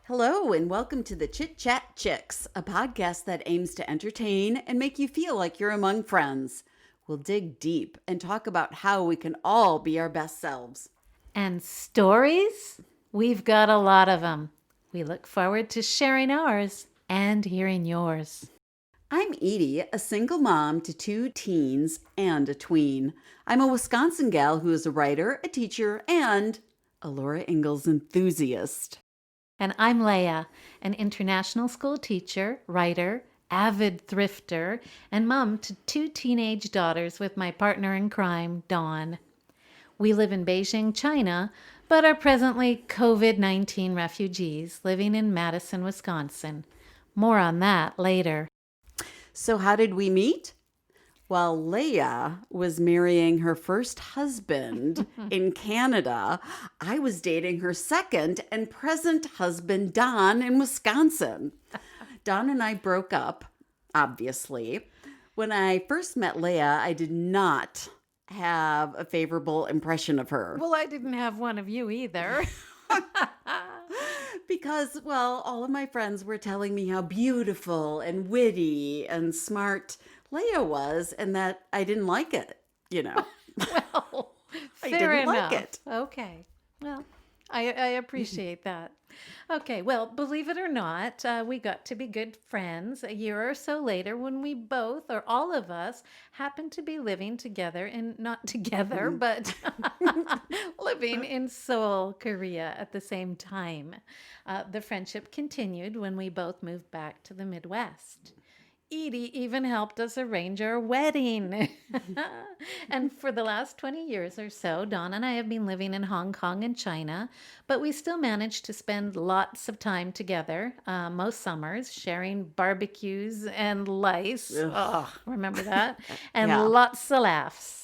Hello, and welcome to the Chit Chat Chicks, a podcast that aims to entertain and make you feel like you're among friends. We'll dig deep and talk about how we can all be our best selves. And stories? We've got a lot of them. We look forward to sharing ours and hearing yours. I'm Eydie, a single mom to 2 teens and a tween. I'm a Wisconsin gal who is a writer, a teacher, and a Laura Ingalls enthusiast. And I'm Leah, an international school teacher, writer, avid thrifter, and mom to 2 teenage daughters with my partner in crime, Dawn. We live in Beijing, China, but are presently COVID-19 refugees living in Madison, Wisconsin. More on that later. So how did we meet? While Leah was marrying her first husband in Canada, I was dating her second and present husband, Don, in Wisconsin. Don and I broke up, obviously. When I first met Leah, I did not have a favorable impression of her. Well, I didn't have one of you either. Because, well, all of my friends were telling me how beautiful and witty and smart Leah was, and that I didn't like it, Well, I fair didn't enough. like it. Okay. Well, I appreciate that. Okay. Well, believe it or not, we got to be good friends a year or so later when we both, or all of us, happened to be living together not together, but living in Seoul, Korea at the same time. The friendship continued when we both moved back to the Midwest. Eydie even helped us arrange our wedding. And for the last 20 years or so, Dawn and I have been living in Hong Kong and China, but we still manage to spend lots of time together, most summers, sharing barbecues and lice. Oh, remember that? And Yeah. lots of laughs.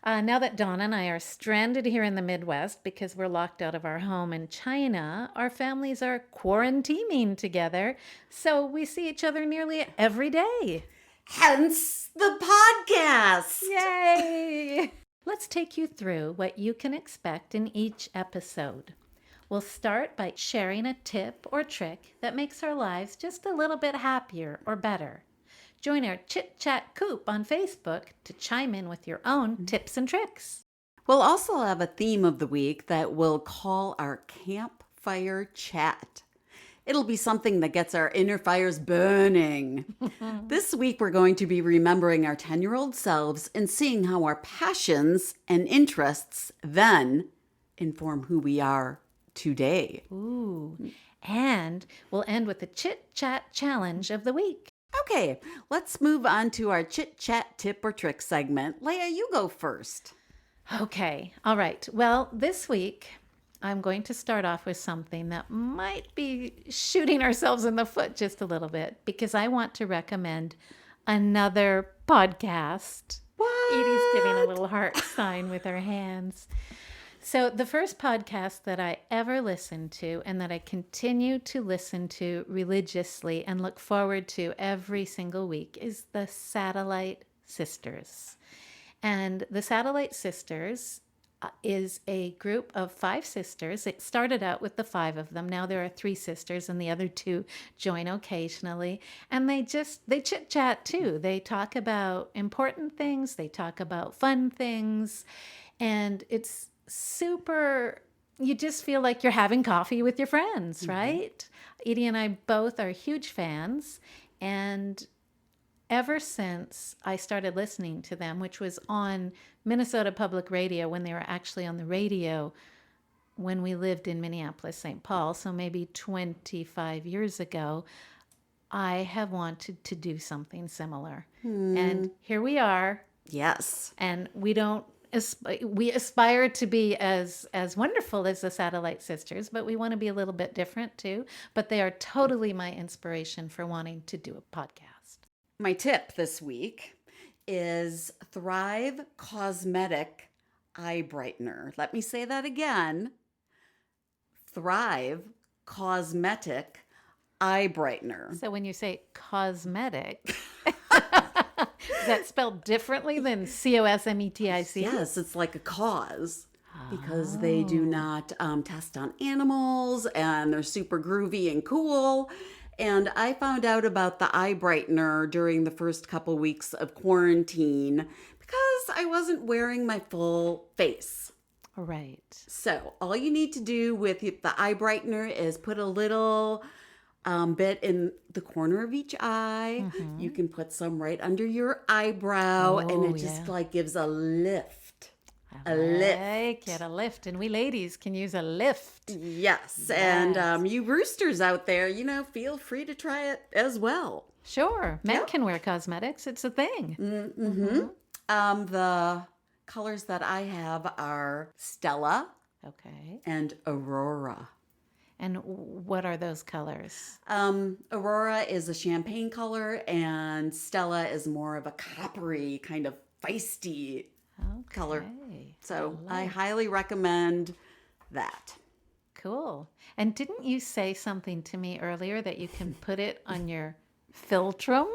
Now that Dawn and I are stranded here in the Midwest because we're locked out of our home in China, our families are quarantining together, so we see each other nearly every day. Hence the podcast. Yay! Let's take you through what you can expect in each episode. We'll start by sharing a tip or trick that makes our lives just a little bit happier or better. Join our Chit Chat Coop on Facebook to chime in with your own tips and tricks. We'll also have a theme of the week that we'll call our campfire chat. It'll be something that gets our inner fires burning. This week, we're going to be remembering our 10-year-old selves and seeing how our passions and interests then inform who we are today. Ooh. And we'll end with the Chit Chat Challenge of the week. Okay, let's move on to our chit chat tip or trick segment. Leah, you go first. Okay, all right. Well, this week I'm going to start off with something that might be shooting ourselves in the foot just a little bit because I want to recommend another podcast. What? Edie's giving a little heart sign with her hands. So the first podcast that I ever listened to and that I continue to listen to religiously and look forward to every single week is the Satellite Sisters. And the Satellite Sisters is a group of 5 sisters. It started out with the 5 of them. Now there are 3 sisters and the other 2 join occasionally. And they chit chat too. They talk about important things. They talk about fun things. And it's super, you just feel like you're having coffee with your friends, right? Eydie and I both are huge fans. And ever since I started listening to them, which was on Minnesota Public Radio when they were actually on the radio when we lived in Minneapolis, St. Paul, so maybe 25 years ago, I have wanted to do something similar. And here we are. Yes. And we aspire to be as wonderful as the Satellite Sisters, but we want to be a little bit different too. But they are totally my inspiration for wanting to do a podcast. My tip this week is Thrive Cosmetic Eye Brightener. Let me say that again. Thrive Cosmetic Eye Brightener. So when you say cosmetic, is that spelled differently than COSMETIC? Yes, it's like a cause. because they do not test on animals and they're super groovy and cool. And I found out about the eye brightener during the first couple weeks of quarantine because I wasn't wearing my full face. Right. So all you need to do with the eye brightener is put a little bit in the corner of each eye. You can put some right under your eyebrow, and it just like gives a lift. I like it, a lift. And we ladies can use a lift. Yes. And you roosters out there, feel free to try it as well. Sure. Men can wear cosmetics. It's a thing. The colors that I have are Stella and Aurora. And what are those colors? Aurora is a champagne color, and Stella is more of a coppery, kind of feisty color. So I highly recommend that. Cool. And didn't you say something to me earlier that you can put it on your philtrum?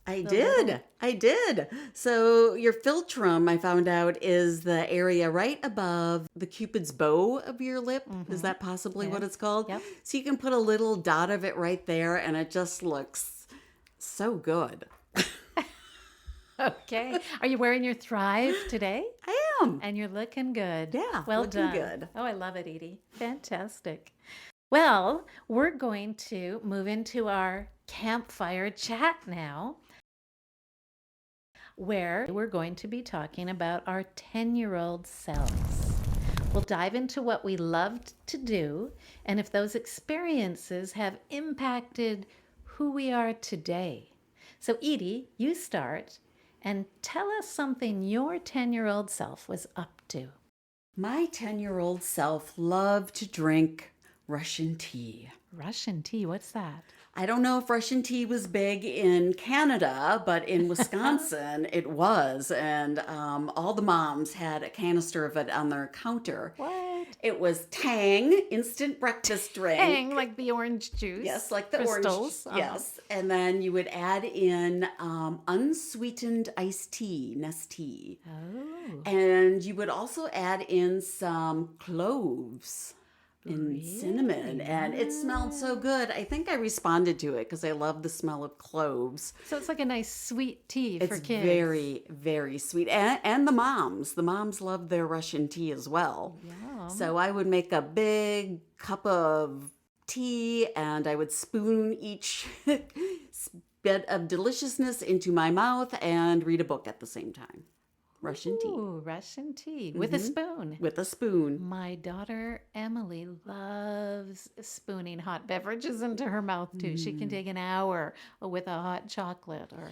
I did. So your philtrum, I found out, is the area right above the Cupid's bow of your lip. Is that possibly what it's called? Yep. So you can put a little dot of it right there, and it just looks so good. Okay. Are you wearing your Thrive today? I am. And you're looking good. Yeah, well looking done. good. Oh, I love it, Eydie. Fantastic. Well, we're going to move into our campfire chat now, where we're going to be talking about our 10-year-old selves. We'll dive into what we loved to do and if those experiences have impacted who we are today. So, Eydie, you start and tell us something your 10-year-old self was up to. My 10-year-old self loved to drink Russian tea. Russian tea, what's that? I don't know if Russian tea was big in Canada, but in Wisconsin it was. And all the moms had a canister of it on their counter. What? It was Tang, instant breakfast drink. Tang, like the orange juice. Yes, like the crystals. orange. Yes. And then you would add in unsweetened iced tea, Nestea. Oh. And you would also add in some cloves. And cinnamon, and it smelled so good. I think I responded to it because I love the smell of cloves. So it's like a nice sweet tea for kids. It's very, very sweet. And the moms love their Russian tea as well. Yum. So I would make a big cup of tea, and I would spoon each bit of deliciousness into my mouth and read a book at the same time. Russian tea. Ooh, Russian tea with a spoon. With a spoon. My daughter Emily loves spooning hot beverages into her mouth too. She can take an hour with a hot chocolate or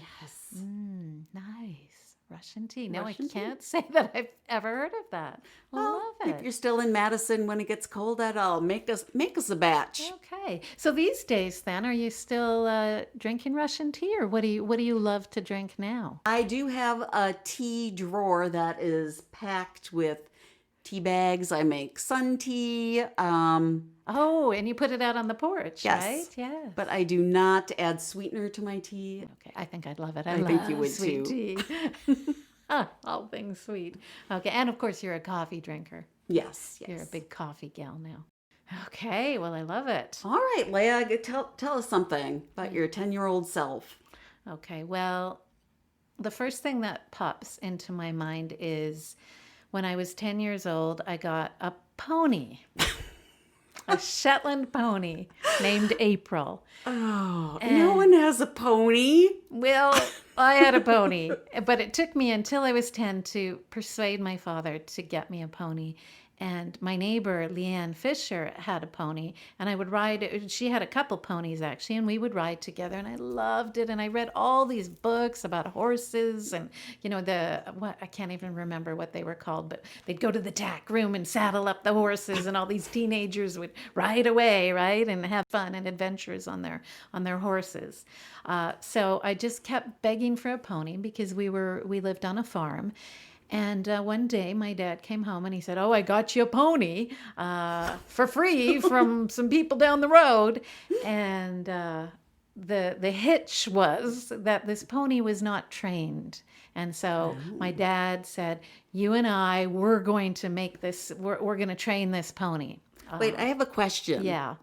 nice Russian tea. No, I can't say that I've ever heard of that. Love it. If you're still in Madison when it gets cold at all, make us a batch. Okay. So these days then, are you still drinking Russian tea, or what do you love to drink now? I do have a tea drawer that is packed with tea bags. I make sun tea. Oh, and you put it out on the porch, yes. right? Yeah. But I do not add sweetener to my tea. Okay, I think I'd love it. I think you would sweet too. Tea. All things sweet. Okay, and of course you're a coffee drinker. Yes. You're a big coffee gal now. Okay, well I love it. All right, Leah, tell us something about your 10-year-old self. Okay, well, the first thing that pops into my mind is when I was 10 years old, I got a pony. A Shetland pony named April. Oh, no one has a pony. Well, I had a pony, but it took me until I was 10 to persuade my father to get me a pony. And my neighbor, Leanne Fisher, had a pony, and I would ride. She had a couple ponies, actually, and we would ride together, and I loved it. And I read all these books about horses and, I can't even remember what they were called, but they'd go to the tack room and saddle up the horses, and all these teenagers would ride away, right, and have fun and adventures on their horses. So I just kept begging for a pony because we lived on a farm. And one day my dad came home and he said, "Oh, I got you a pony for free from some people down the road." And the hitch was that this pony was not trained. And so my dad said, you and I, we're going to make this, we're going to train this pony. Wait, I have a question. Yeah.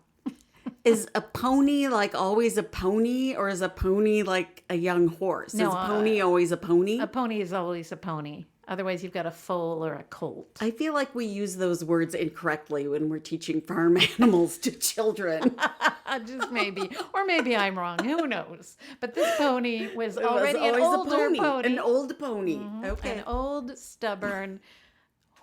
Is a pony like always a pony, or is a pony like a young horse? No, is a pony always a pony? A pony is always a pony. Otherwise, you've got a foal or a colt. I feel like we use those words incorrectly when we're teaching farm animals to children. Just maybe. Or maybe I'm wrong. Who knows? But this pony was already an always older pony. An old pony. Okay. An old, stubborn,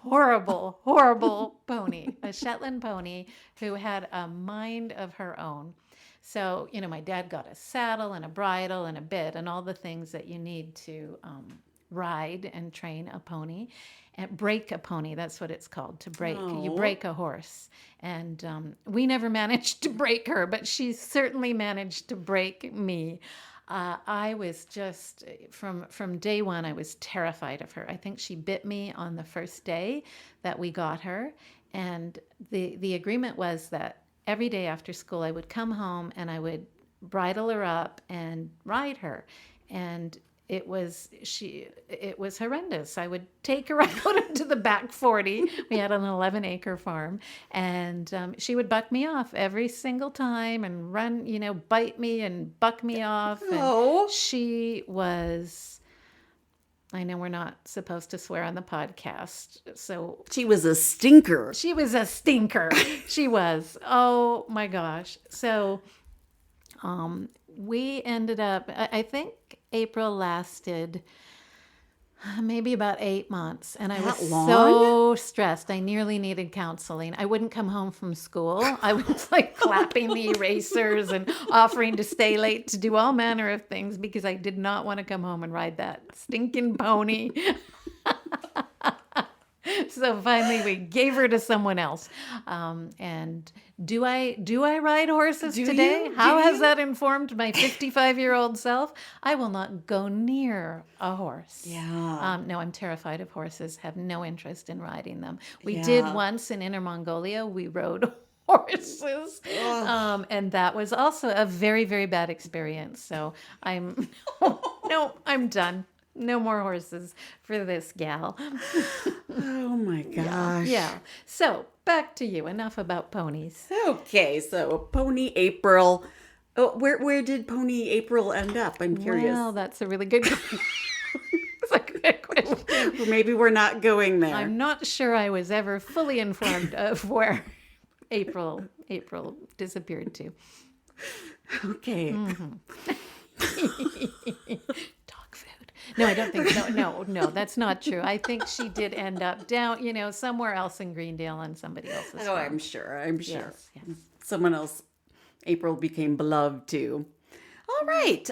horrible pony. A Shetland pony who had a mind of her own. So, my dad got a saddle and a bridle and a bit and all the things that you need to ride and train a pony. And break a pony, that's what it's called, to break. Oh. You break a horse. And we never managed to break her, but she certainly managed to break me. I was just, from day one, I was terrified of her. I think she bit me on the first day that we got her. And the agreement was that every day after school, I would come home and I would bridle her up and ride her. And it was horrendous. I would take her out into the back 40. We had an 11-acre farm, and she would buck me off every single time and run, bite me and buck me off. Oh. And she was, I know we're not supposed to swear on the podcast, so She was a stinker. she was a stinker. She was. Oh my gosh. So we ended up, I think April lasted maybe about 8 months. And I was That long? so stressed. I nearly needed counseling. I wouldn't come home from school. I was like clapping the erasers and offering to stay late to do all manner of things because I did not want to come home and ride that stinking pony. So finally, we gave her to someone else. And do I ride horses today? How has that informed my 55-year-old self? I will not go near a horse. Yeah. No, I'm terrified of horses. Have no interest in riding them. We did once in Inner Mongolia. We rode horses, and that was also a very, very bad experience. So I'm done. No more horses for this gal. Oh my gosh. Yeah. So back to you. Enough about ponies. Okay, so Pony April. Oh, where did Pony April end up? I'm curious. Well, that's a really good question. It's a good question. Or maybe we're not going there. I'm not sure I was ever fully informed of where April disappeared to. Okay. Dog food. No, I don't think so. No, that's not true. I think she did end up down, somewhere else in Greendale on somebody else's Oh, farm. I'm sure. Yes. Someone else, April became beloved too. All right.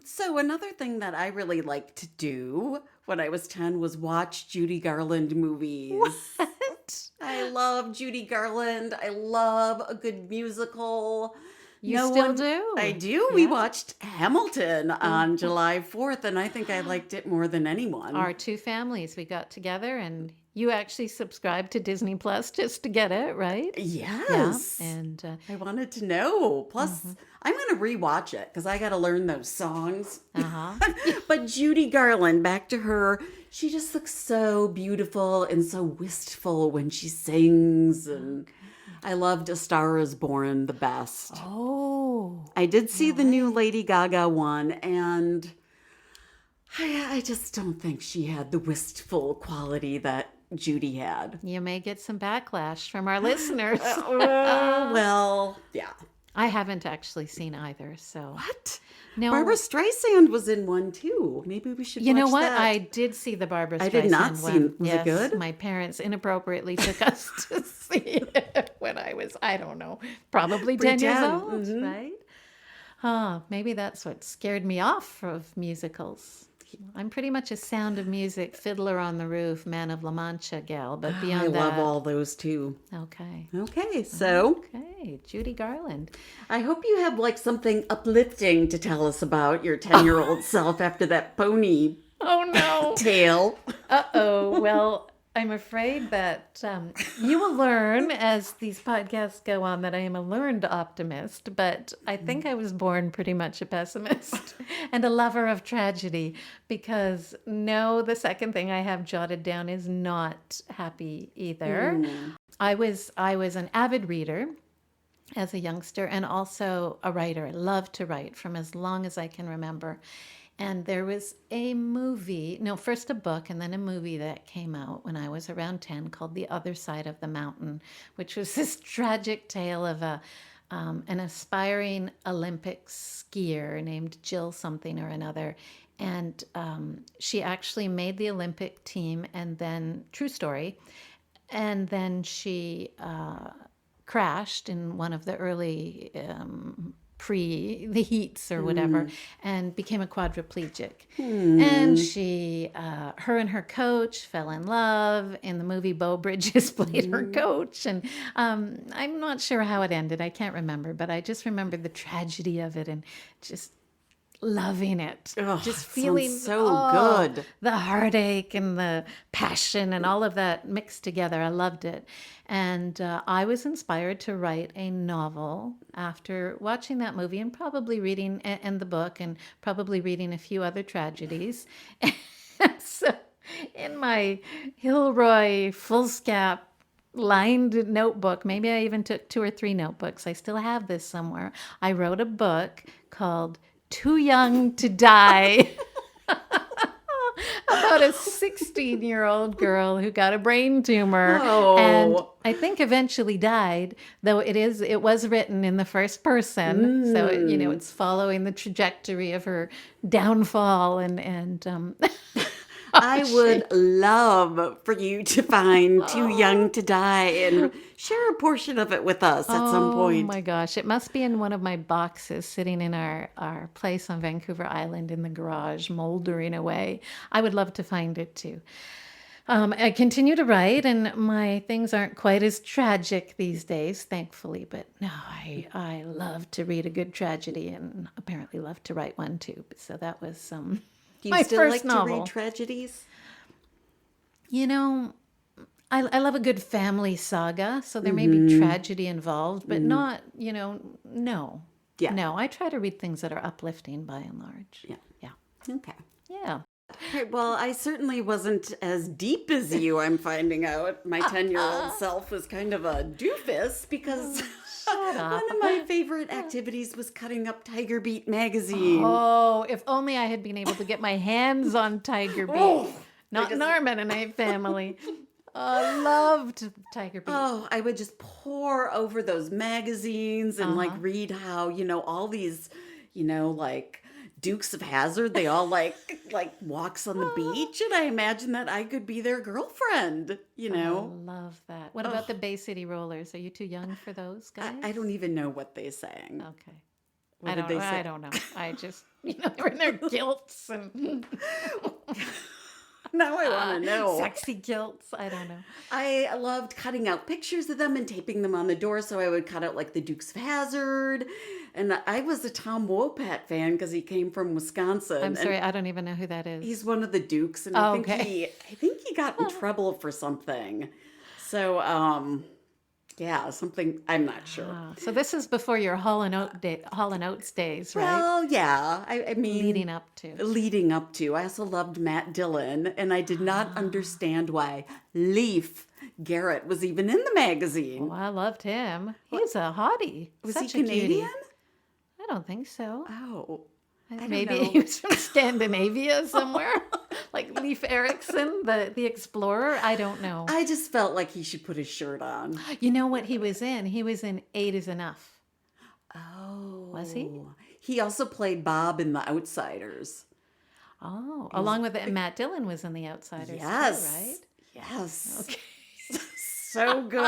So another thing that I really liked to do when I was 10 was watch Judy Garland movies. What? I love Judy Garland. I love a good musical. You still do? I do. We watched Hamilton on July 4th, and I think I liked it more than anyone. Our two families, we got together, and you actually subscribed to Disney Plus just to get it, right? Yes. Yeah. And I wanted to know. Plus, I'm going to rewatch it because I got to learn those songs. But Judy Garland, back to her, she just looks so beautiful and so wistful when she sings. And I loved A Star Is Born the best. Oh. I did see the new Lady Gaga one, and I just don't think she had the wistful quality that Judy had. You may get some backlash from our listeners. Well, yeah. I haven't actually seen either, so. What? No. Barbara Streisand was in one too. Maybe we should You know watch what? that. I did see the Barbara Streisand I did not see one. it. Was it good? My parents inappropriately took us to see it when I was, I don't know, probably 10 years 10, old, right? Maybe that's what scared me off of musicals. I'm pretty much a Sound of Music, Fiddler on the Roof, Man of La Mancha gal, but beyond I that. love all those too. Okay. Okay, so Okay, Judy Garland. I hope you have like something uplifting to tell us about your 10-year-old self after that pony Oh no. tale. Uh-oh. Well, I'm afraid that you will learn as these podcasts go on that I am a learned optimist, but I think I was born pretty much a pessimist and a lover of tragedy because no, the second thing I have jotted down is not happy either. I was an avid reader as a youngster and also a writer. I loved to write from as long as I can remember. And there was a movie, no, first a book and then a movie that came out when I was around 10 called The Other Side of the Mountain, which was this tragic tale of an aspiring Olympic skier named Jill something or another. And she actually made the Olympic team and then, true story, and then she crashed in one of the early the heats or whatever, and became a quadriplegic. And her and her coach fell in love. In the movie, Beau Bridges played her coach, and I'm not sure how it ended. I can't remember, but I just remember the tragedy of it and just loving it. Oh, Just it feeling sounds so good. the heartache and the passion and all of that mixed together. I loved it. And I was inspired to write a novel after watching that movie and probably reading and the book and probably reading a few other tragedies. So in my Hilroy foolscap lined notebook, maybe I even took 2 or 3 notebooks. I still have this somewhere. I wrote a book called Too Young to Die about a 16-year-old girl who got a brain tumor and I think eventually died, though it was written in the first person. So it's following the trajectory of her downfall and I would love for you to find Too Young to Die and share a portion of it with us at some point. Oh my gosh, it must be in one of my boxes sitting in our place on Vancouver Island in the garage, moldering away. I would love to find it too. I continue to write, and my things aren't quite as tragic these days, thankfully. But no, I love to read a good tragedy, and apparently love to write one too. So that was Do you my still first like novel. to read tragedies? You know, I love a good family saga, so there may be tragedy involved, but not, no. Yeah. No, I try to read things that are uplifting by and large. Yeah. Yeah. Okay. Yeah. Right, well, I certainly wasn't as deep as you, I'm finding out. My 10-year-old self was kind of a doofus because Shut up. one of my favorite activities was cutting up Tiger Beat magazine. Oh, if only I had been able to get my hands on Tiger Beat. Oh, Not in our Mennonite family. Loved Tiger Beat. Oh, I would just pour over those magazines and like read how, all these, like Dukes of Hazzard, they all like walks on the beach, and I imagine that I could be their girlfriend, I love that. What about the Bay City Rollers? Are you too young for those guys? I don't even know what they sang. Okay. What I did they say? I don't know. I just, they were in their kilts and Now I want to know. sexy kilts. I don't know. I loved cutting out pictures of them and taping them on the door, so I would cut out like the Dukes of Hazzard. And I was a Tom Wopat fan because he came from Wisconsin. I'm sorry, I don't even know who that is. He's one of the Dukes, and I think he got in trouble for something. So, yeah, something, I'm not sure. So this is before your Hall and Oates days, right? Well, yeah, I mean, Leading up to. I also loved Matt Dillon, and I did not understand why Leif Garrett was even in the magazine. Oh, I loved him. He's a hottie. Was Such he a cutie. Canadian? I don't think so. Oh, I don't Maybe know. he was from Scandinavia somewhere, like Leif Erikson, the explorer. I don't know. I just felt like he should put his shirt on. You know what he was in? He was in 8 is Enough. Oh. Was he? He also played Bob in The Outsiders. Oh, along with it, Matt Dillon was in The Outsiders Yes. too, right? Yes. Okay. So good.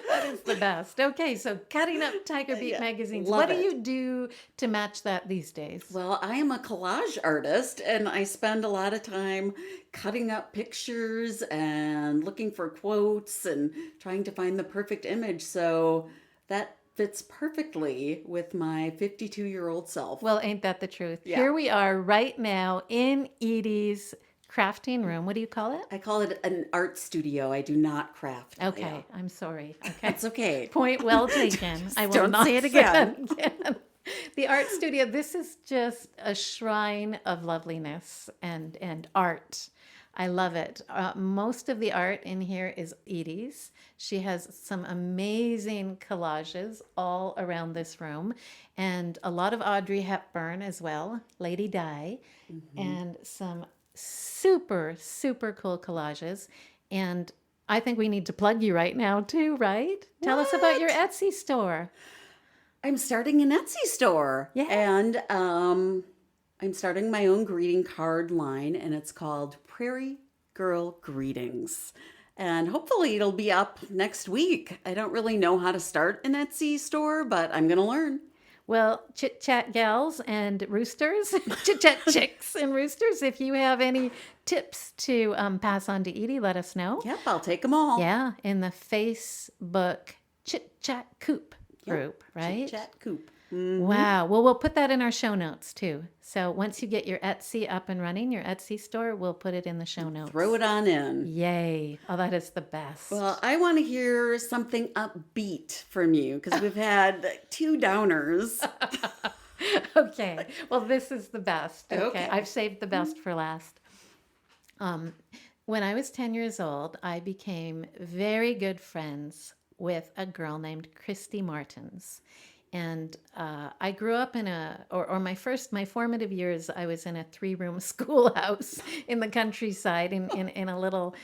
That is the best. Okay, so cutting up Tiger Beat magazines. love What do it. you do to match that these days? Well, I am a collage artist, and I spend a lot of time cutting up pictures and looking for quotes and trying to find the perfect image. So that fits perfectly with my 52-year-old self. Well, ain't that the truth? Yeah. Here we are right now in Eydie's crafting room. What do you call it? I call it an art studio. I do not craft. Okay, Leah. I'm sorry. Okay. That's okay. Point well taken. I will don't not say it say again. that again. The art studio, this is just a shrine of loveliness and art. I love it. Most of the art in here is Eydie's. She has some amazing collages all around this room, and a lot of Audrey Hepburn as well, Lady Di, and some super, super cool collages. And I think we need to plug you right now too, right? Tell us about your Etsy store. I'm starting an Etsy store. Yeah. And I'm starting my own greeting card line, and it's called Prairie Girl Greetings. And hopefully it'll be up next week. I don't really know how to start an Etsy store, but I'm going to learn. Well, chit chat gals and roosters, chit chat chicks and roosters, if you have any tips to pass on to Eydie, let us know. Yep, I'll take them all. Yeah, in the Facebook Chit Chat Coop group, right? Chit Chat Coop. Wow. Well, we'll put that in our show notes too. So once you get your Etsy up and running, your Etsy store, we'll put it in the show notes. Throw it on in. Yay. Oh, that is the best. Well, I want to hear something upbeat from you because we've had 2 downers. Okay. Well, this is the best. Okay. I've saved the best for last. When I was 10 years old, I became very good friends with a girl named Christy Martins. And I grew up in my formative years, I was in a 3-room schoolhouse in the countryside in a little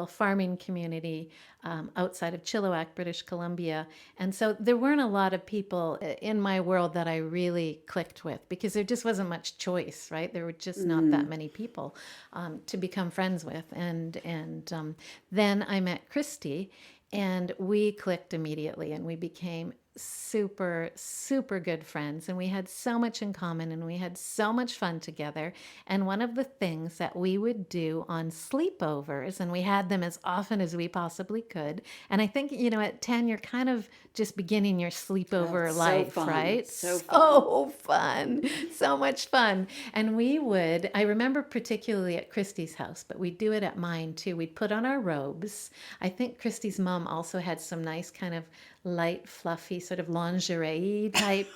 farming community outside of Chilliwack, British Columbia. And so there weren't a lot of people in my world that I really clicked with because there just wasn't much choice, right? There were just not that many people to become friends with. And then I met Christy, and we clicked immediately, and we became super, super good friends. And we had so much in common, and we had so much fun together. And one of the things that we would do on sleepovers, and we had them as often as we possibly could. And I think, at 10, you're kind of just beginning your sleepover life, fun. right? So fun. So much fun. And I remember particularly at Christy's house, but we'd do it at mine too. We'd put on our robes. I think Christy's mom also had some nice kind of light, fluffy, sort of lingerie type.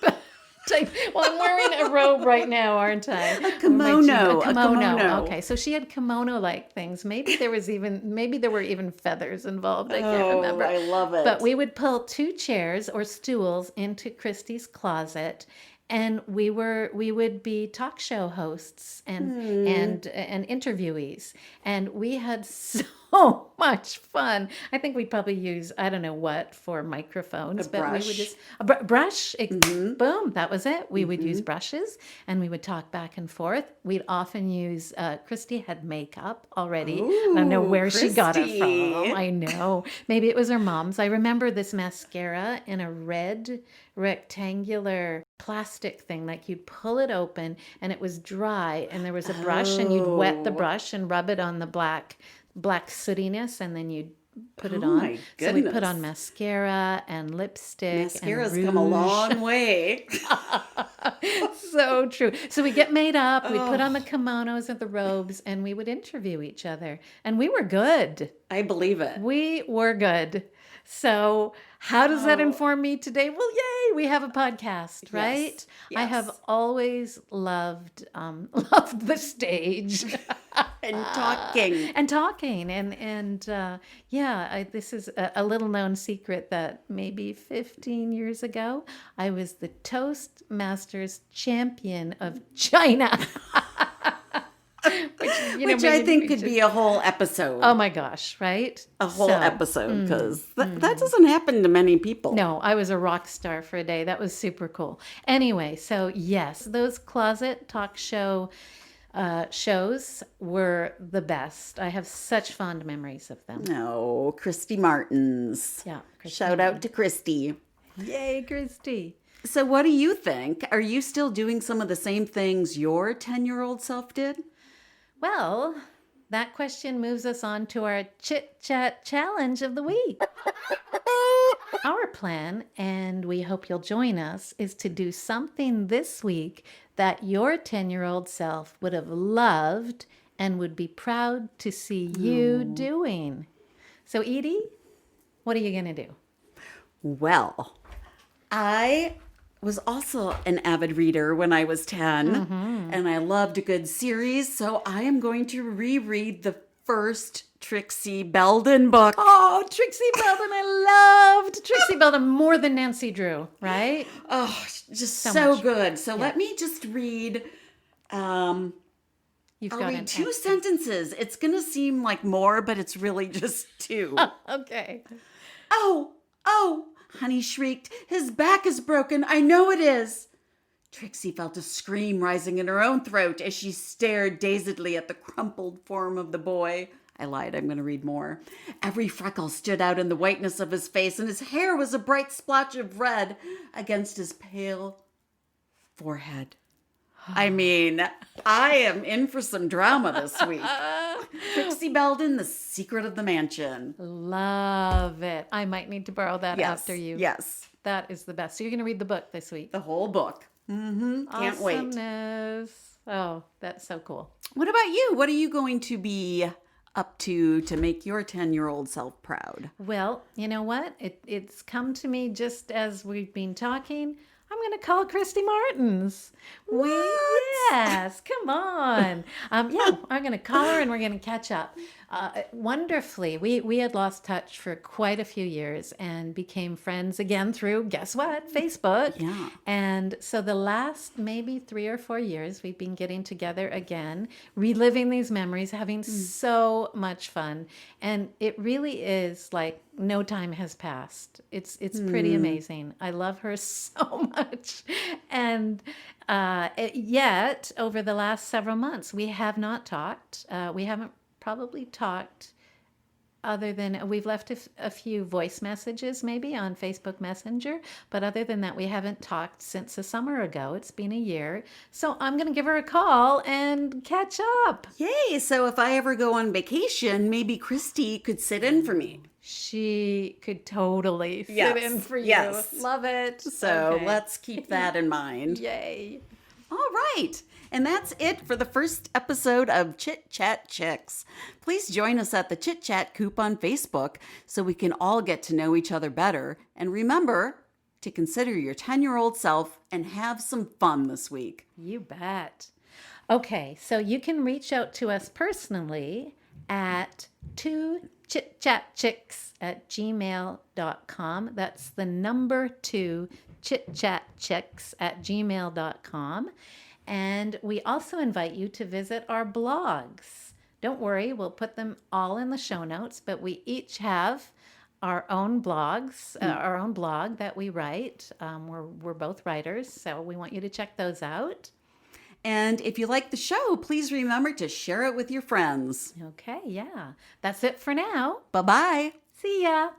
Well, I'm wearing a robe right now, aren't I? A kimono. A kimono. Okay, so she had kimono-like things. Maybe there were even feathers involved. I can't remember. I love it. But we would pull 2 chairs or stools into Christy's closet, and we would be talk show hosts and interviewees, and we had so much fun. I think we'd probably use, I don't know what, for microphones, but we would just brush. Boom, that was it. We would use brushes, and we would talk back and forth. We'd often use Christy had makeup already. Ooh, I don't know where Christy. she got it from. I know. Maybe it was her mom's. I remember this mascara in a red rectangular plastic thing, like you'd pull it open and it was dry, and there was a brush, and you'd wet the brush and rub it on the black sootiness, and then you'd put it on. My So we put goodness. on mascara and lipstick. Mascara's and come a rouge. long way. So true. So we get made up, we put on the kimonos and the robes, and we would interview each other. And we were good. I believe it. We were good. So how does that inform me today? Well, yay, we have a podcast, right? I Yes. have always loved the stage. And talking. This is a little known secret that maybe 15 years ago, I was the Toastmasters champion of China. Which I think could be a whole episode. Oh my gosh, right? A whole episode, because that doesn't happen to many people. No, I was a rock star for a day. That was super cool. Anyway, so yes, those closet talk show shows were the best. I have such fond memories of them. No, Christy Martins. Yeah. Christy. Shout out to Christy. Yay, Christy. So what do you think? Are you still doing some of the same things your 10-year-old self did? Well, that question moves us on to our Chit Chat Challenge of the week. Our plan, and we hope you'll join us, is to do something this week that your 10-year-old self would have loved and would be proud to see you doing. So, Eydie, what are you going to do? Well, I was also an avid reader when I was 10, and I loved a good series, so I am going to reread the first Trixie Belden book. Oh, Trixie Belden. I loved Trixie Belden more than Nancy Drew, right? Oh, just So so much. good. So let me just read. I'll You've got read two sentences. It's going to seem like more, but it's really just two. Okay. Oh, oh, Honey shrieked. His back is broken. I know it is. Trixie felt a scream rising in her own throat as she stared dazedly at the crumpled form of the boy. I lied. I'm going to read more. Every freckle stood out in the whiteness of his face, and his hair was a bright splotch of red against his pale forehead. I mean, I am in for some drama this week. Trixie Belden, The Secret of the Mansion. Love it. I might need to borrow that after you. Yes. That is the best. So you're going to read the book this week. The whole book. Can't wait. Awesomeness. Oh, that's so cool. What about you? What are you going to be up to make your 10-year-old self proud? Well, you know what? It's come to me just as we've been talking. I'm going to call Christy Martins. Yes, come on. Yeah, I'm going to call her and we're going to catch up. Wonderfully, we had lost touch for quite a few years and became friends again through, guess what, Facebook. Yeah. And so the last maybe 3 or 4 years, we've been getting together again, reliving these memories, having so much fun. And it really is like no time has passed. It's pretty amazing. I love her so much. And yet, over the last several months, we have not talked. We haven't probably talked other than we've left a few voice messages maybe on Facebook Messenger. But other than that, we haven't talked since a summer ago. It's been a year. So I'm going to give her a call and catch up. Yay. So if I ever go on vacation, maybe Christy could sit in for me. She could totally Yes, sit in for you. yes. Love it. So Okay. let's keep that in mind. Yay. All right. And that's it for the first episode of Chit Chat Chicks. Please join us at the Chit Chat Coop on Facebook so we can all get to know each other better. And remember to consider your 10-year-old self and have some fun this week. You bet. Okay, so you can reach out to us personally at 2chitchatchicks@gmail.com. That's the number 2 chitchatchicks@gmail.com. And we also invite you to visit our blogs. Don't worry, we'll put them all in the show notes, but we each have our own blogs, our own blog that we write. We're both writers, so we want you to check those out. And if you like the show, please remember to share it with your friends. Okay, yeah. That's it for now. Bye-bye. See ya.